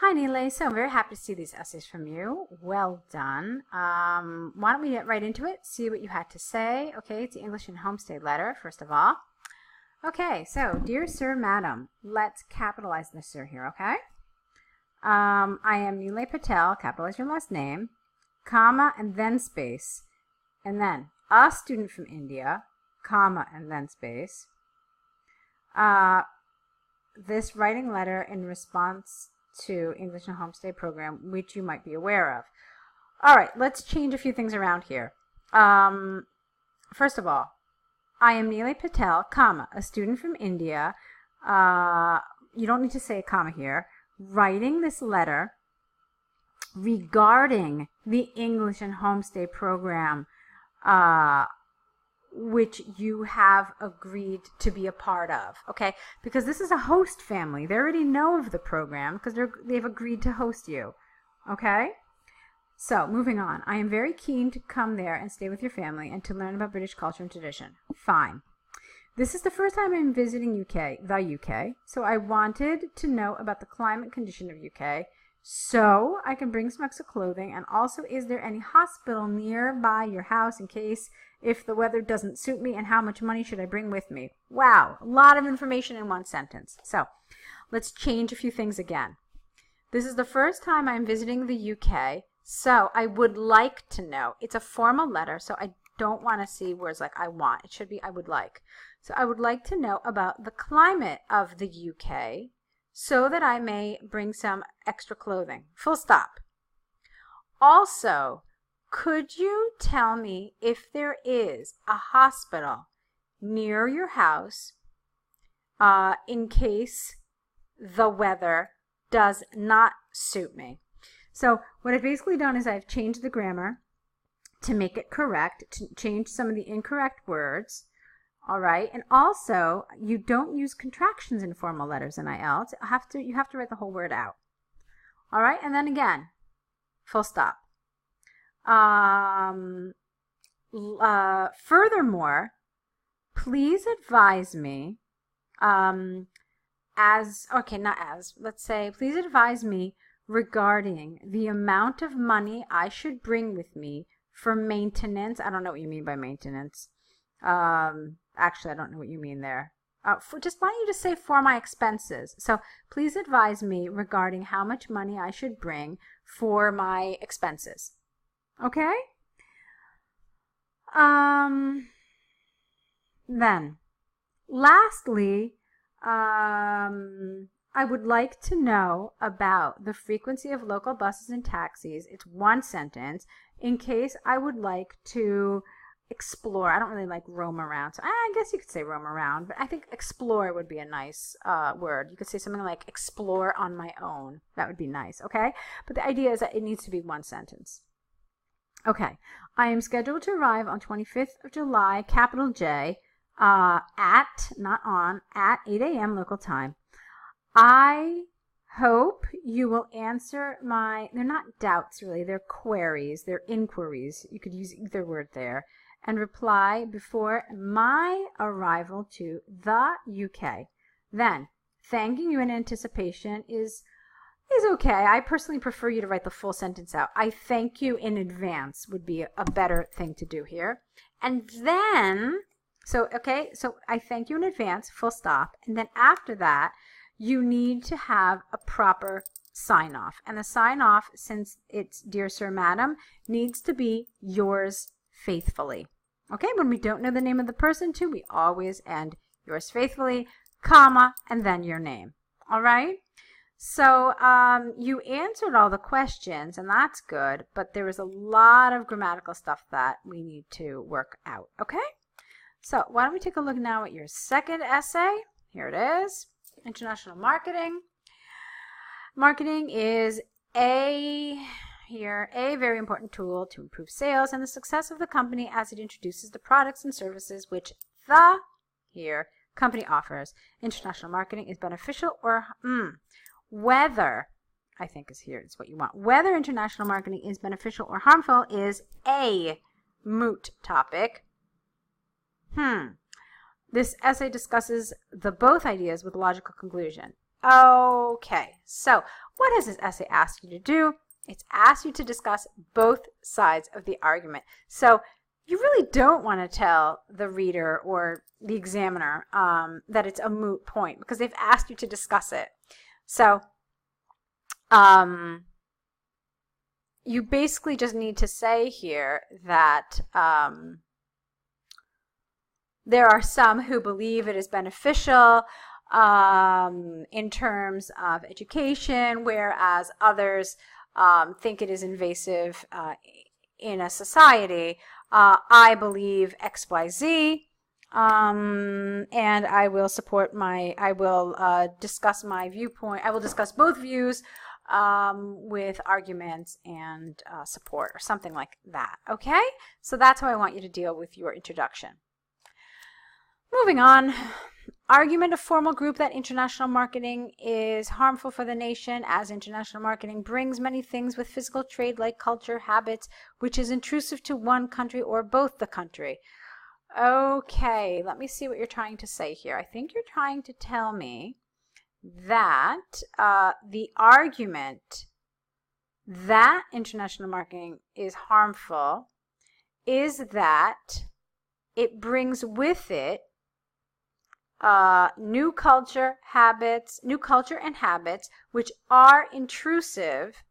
Hi Nilay, so I'm very happy to see these essays from you. Well done. Why don't we get right into it, see what you had to say. Okay, it's the English and Homestay letter, first of all. Okay, so, dear sir, madam, let's capitalize the sir here, okay? I am Nilay Patel, capitalize your last name, comma, and then space, and then a student from India, comma, and then space. This writing letter in response to English and Homestay program, which you might be aware of. All right, let's change a few things around here. First of all, I am Nilay Patel, comma, a student from India. You don't need to say a comma here. Writing this letter regarding the English and Homestay program, which you have agreed to be a part of, okay? Because this is a host family. They already know of the program because they've agreed to host you, okay? So, moving on. I am very keen to come there and stay with your family and to learn about British culture and tradition. Fine. This is the first time I'm visiting the UK, so I wanted to know about the climate condition of UK, so I can bring some extra clothing, and also is there any hospital nearby your house in case if the weather doesn't suit me, and how much money should I bring with me? Wow, a lot of information in one sentence. So let's change a few things again. This is the first time I'm visiting the UK, so I would like to know. It's a formal letter, so I don't want to see words like I want. It should be I would like. So I would like to know about the climate of the UK so that I may bring some extra clothing. Full stop. Also, could you tell me if there is a hospital near your house in case the weather does not suit me? So what I've basically done is I've changed the grammar to make it correct, to change some of the incorrect words. All right, and also you don't use contractions in formal letters in IELTS. You have to write the whole word out. All right, and then again, full stop. Furthermore, please advise me, please advise me regarding the amount of money I should bring with me for maintenance. I don't know what you mean by maintenance. Actually, I don't know what you mean there. Why don't you just say for my expenses? So please advise me regarding how much money I should bring for my expenses. Okay? Then, lastly, I would like to know about the frequency of local buses and taxis. It's one sentence in case I would like to explore. I don't really like roam around, so I guess you could say roam around, but I think explore would be a nice word. You could say something like explore on my own. That would be nice, okay? But the idea is that it needs to be one sentence. Okay, I am scheduled to arrive on 25th of July, capital J, at 8 a.m. local time. I hope you will answer they're not doubts really, they're queries, they're inquiries. You could use either word there. And reply before my arrival to the UK. Then, thanking you in anticipation is okay. I personally prefer you to write the full sentence out. I thank you in advance would be a better thing to do here. And then, so I thank you in advance, full stop. And then after that, you need to have a proper sign off. And the sign off, since it's dear sir, madam, needs to be yours faithfully. Okay, when we don't know the name of the person too, we always end yours faithfully, comma, and then your name. All right? So you answered all the questions, and that's good, but there is a lot of grammatical stuff that we need to work out. Okay? So why don't we take a look now at your second essay. Here it is. International marketing. Marketing is a very important tool to improve sales and the success of the company as it introduces the products and services which the company offers. International marketing is beneficial or whether, I think is what you want. Whether international marketing is beneficial or harmful is a moot topic. This essay discusses the both ideas with logical conclusion. Okay, so what has this essay asked you to do? It's asked you to discuss both sides of the argument. So you really don't want to tell the reader or the examiner that it's a moot point because they've asked you to discuss it. So you basically just need to say here that there are some who believe it is beneficial in terms of education, whereas others think it is invasive in a society. I believe XYZ, and I will discuss my viewpoint. I will discuss both views with arguments and support or something like that. Okay? So that's how I want you to deal with your introduction. Moving on. Argument of formal group that international marketing is harmful for the nation, as international marketing brings many things with physical trade like culture, habits, which is intrusive to one country or both the country. Okay, let me see what you're trying to say here. I think you're trying to tell me that the argument that international marketing is harmful is that it brings with it new culture and habits which are intrusive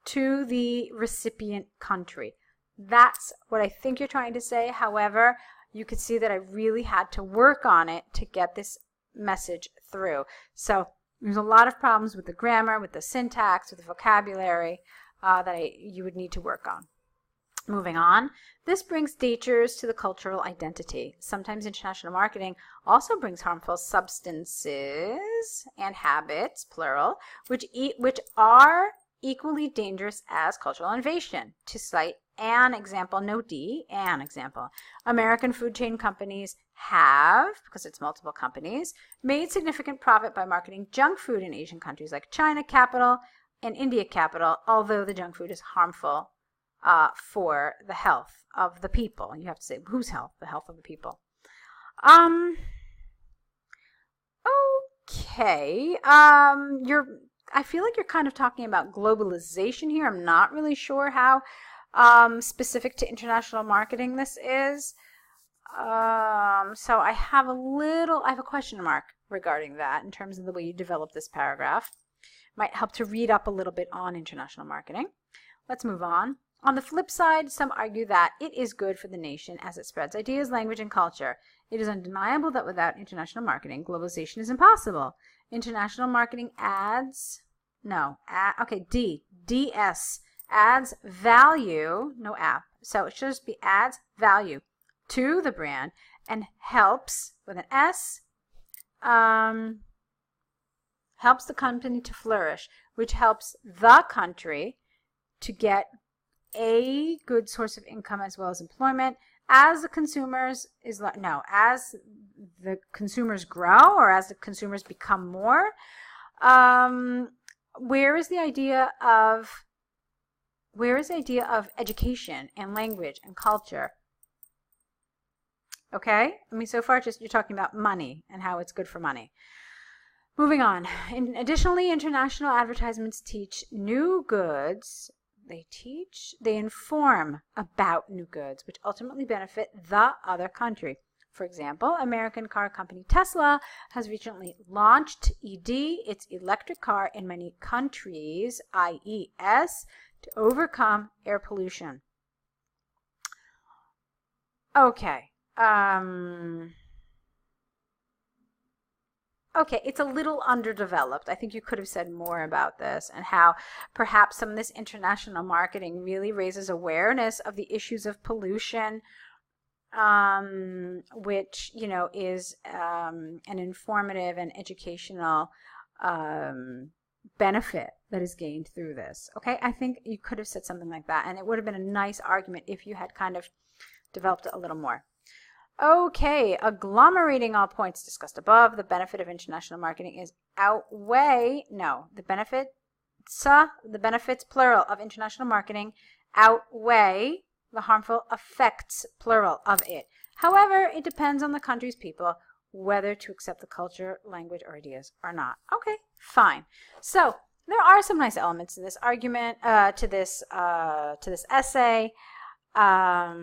to the recipient country. That's what I think you're trying to say. However, you could see that I really had to work on it to get this message through. So there's a lot of problems with the grammar, with the syntax, with the vocabulary that you would need to work on. Moving on, this brings dangers to the cultural identity. Sometimes international marketing also brings harmful substances and habits, plural, which are equally dangerous as cultural invasion. To cite an example, no D, an example. American food chain companies have, because it's multiple companies, made significant profit by marketing junk food in Asian countries like China capital and India capital, although the junk food is harmful for the health of the people. You have to say whose health? The health of the people. Okay. I feel like you're kind of talking about globalization here. I'm not really sure how specific to international marketing this is. So I have a question mark regarding that in terms of the way you develop this paragraph. Might help to read up a little bit on international marketing. Let's move on. On the flip side, some argue that it is good for the nation as it spreads ideas, language, and culture. It is undeniable that without international marketing, globalization is impossible. International marketing adds value, no app, so it should just be adds value to the brand and helps, with an S, helps the company to flourish, which helps the country to get a good source of income as well as employment. As the consumers grow, or as the consumers become more, where is the idea of education and language and culture? Okay, I mean, so far you're talking about money and how it's good for money. Moving on. Additionally, international advertisements teach new goods. They inform about new goods, which ultimately benefit the other country. For example, American car company Tesla has recently launched ED, its electric car, in many countries, IES, to overcome air pollution. Okay. Okay, it's a little underdeveloped. I think you could have said more about this and how perhaps some of this international marketing really raises awareness of the issues of pollution, which, is an informative and educational benefit that is gained through this. Okay, I think you could have said something like that, and it would have been a nice argument if you had kind of developed it a little more. Okay, agglomerating all points discussed above, the benefit of international marketing is the benefits, plural, of international marketing outweigh the harmful effects, plural, of it. However, it depends on the country's people whether to accept the culture, language, or ideas or not. Okay, fine. So there are some nice elements in this argument, to this essay. Let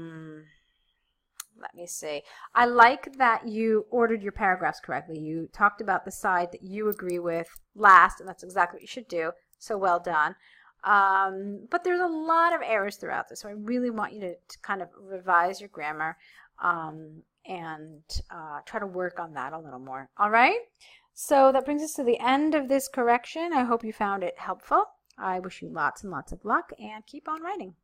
me see. I like that you ordered your paragraphs correctly. You talked about the side that you agree with last, and that's exactly what you should do. So well done. But there's a lot of errors throughout this, so I really want you to kind of revise your grammar and try to work on that a little more. All right? So that brings us to the end of this correction. I hope you found it helpful. I wish you lots and lots of luck, and keep on writing.